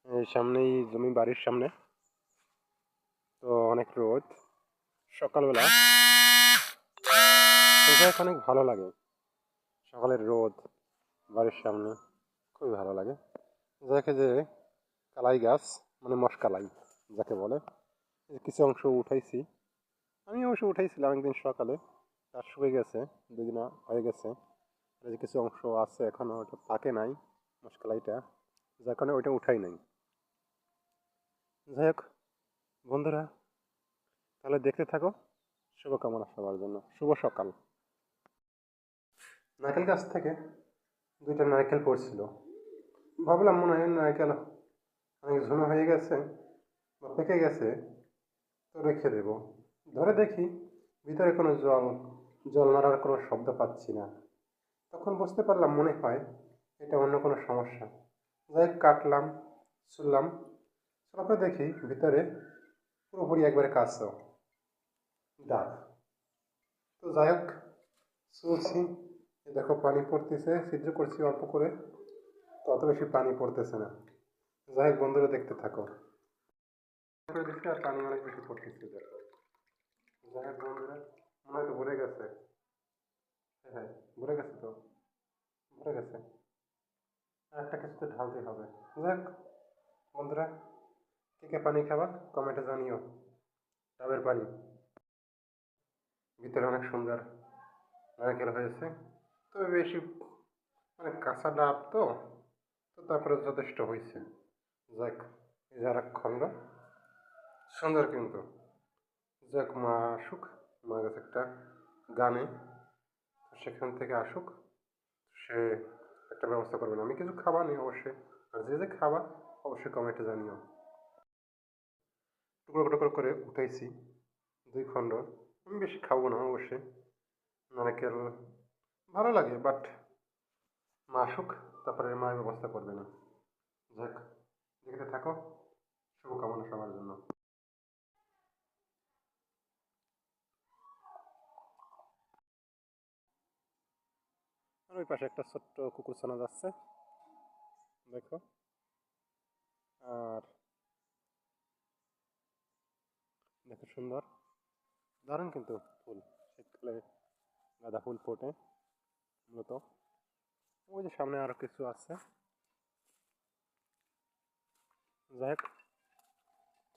এই সামনেই জমি, বাড়ির সামনে। তো অনেক রোদ সকালবেলা, অনেক ভালো লাগে। সকালের রোদ বাড়ির সামনে খুবই ভালো লাগে। দেখে যে কালাই গাছ, মানে মশকালাই যাকে বলে, কিছু অংশ উঠাইছি। আমি অবশ্য উঠাইছিলাম একদিন সকালে, তার শুকিয়ে গেছে, 2 দিন হয়ে গেছে। আর কিছু অংশ আছে এখনো, ওটা পাকে নাই মশকালাইটা, যার কারণে ওইটা উঠাই নাই। যাই হোক বন্ধুরা, তাহলে দেখতে থাকো। শুভকামনা সবার জন্য, শুভ সকাল। নারকেল গাছ থেকে 2টা নারকেল পড়ছিল। ভাবলাম মনে হয় নারকেল অনেক ঝুনো হয়ে গেছে বা পেকে গেছে, তো রেখে দেব। ধরে দেখি ভিতরে কোনো জল নাড়ার কোনো শব্দ পাচ্ছি না। তখন বুঝতে পারলাম মনে হয় এটা অন্য কোনো সমস্যা। যাই কাটলাম, ছুললাম, তারপরে দেখি ভিতরে পুরোপুরি একবারে কাঁচা ডাব। তো যাই হোক, চলছি। দেখো পানি পড়তেছে, ছিদ্র করছি অল্প করে, তো অত বেশি পানি পড়তেছে না। যাই হোক বন্ধুরা, দেখতে থাকো। করে দিচ্ছি আর পানি অনেক বেশি পড়তেছে, দেখো। যাই হোক বন্ধুরা, মনে হয় তো ভরে গেছে। হ্যাঁ, ভরে গেছে তো, ভরে গেছে। আর একটা কিছুতে ঢালতে হবে। যাই হোক বন্ধুরা, কে কে পানি খাবা কমেন্টে জানিও। ডাবের পানি, ভিতরে অনেক সুন্দর নারকেল হয়েছে, তবে বেশি মানে কাঁচা ডাব তো, তো তারপরে যথেষ্ট হয়েছে। যাক, এই যে আর এক খণ্ড সুন্দর কিন্তু। যাক, মা আসুক, মা গেছে একটা গানে, সেখান থেকে আসুক, সে একটা ব্যবস্থা করবেন। আমি কিছু খাবার নেই অবশ্যই, আর যে যে খাবার অবশ্যই কমেন্টে জানিও। টুকরো টুকরো করে উঠাইছি 2 খণ্ড। আমি বেশি খাবো না অবশ্যই, নারকেল ভালো লাগে, বাট মা আসুক, তারপরে মা ব্যবস্থা করবে না। যাক, দেখতে থাকো, শুভকামনা সবার জন্য। আর ওই পাশে একটা ছোট্ট কুকুর ছানা যাচ্ছে, দেখো। আর দেখো সুন্দর, দারুণ কিন্তু ফুল। শীতকালে গাঁদা ফুল ফোটে মূলত। ওই যে সামনে আরো কিছু আছে। যাই হোক,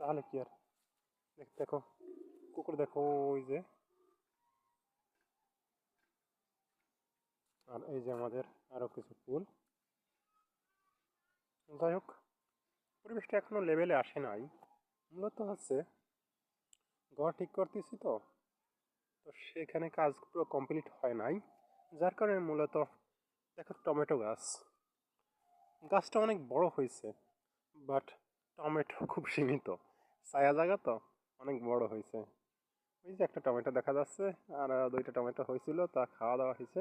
তাহলে কি আর, দেখো কুকুর, দেখো ওই যে, আর এই যে আমাদের আরো কিছু ফুল। যাই হোক, পরিবেশটা এখনো লেভেলে আসে নাই। মূলত হচ্ছে ঘর ঠিক করতেছি তো, তো সেখানে কাজ পুরো কমপ্লিট হয় নাই, যার কারণে মূলত দেখো টমেটো গাছ, গাছটা অনেক বড় হয়েছে, বাট টমেটো খুব সীমিত, ছায়া জায়গা তো, অনেক বড় হয়েছে। ওই যে একটা টমেটো দেখা যাচ্ছে, আর 2টা টমেটো হয়েছিল, তা খাওয়া দাওয়া হয়েছে।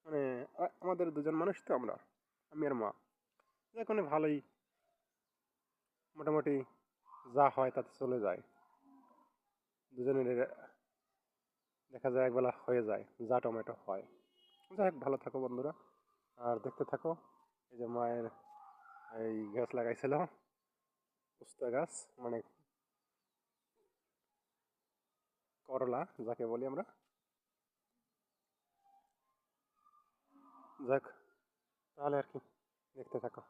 মানে আমাদের 2জন মানুষ তো আমরা, আমি আর মা, এখন ভালোই মোটামুটি যা হয় তাতে চলে যায়। দুজনের দেখা যায় একবেলা হয়ে যায় যা টমেটো হয়। যাই হোক, ভালো থাকো বন্ধুরা, আর দেখতে থাকো। এই যে মায়ের এই গাছ লাগাইছিল, উস্তা গাছ, মানে করলা যাকে বলি আমরা। যাক, তাহলে আর কি, দেখতে থাকো।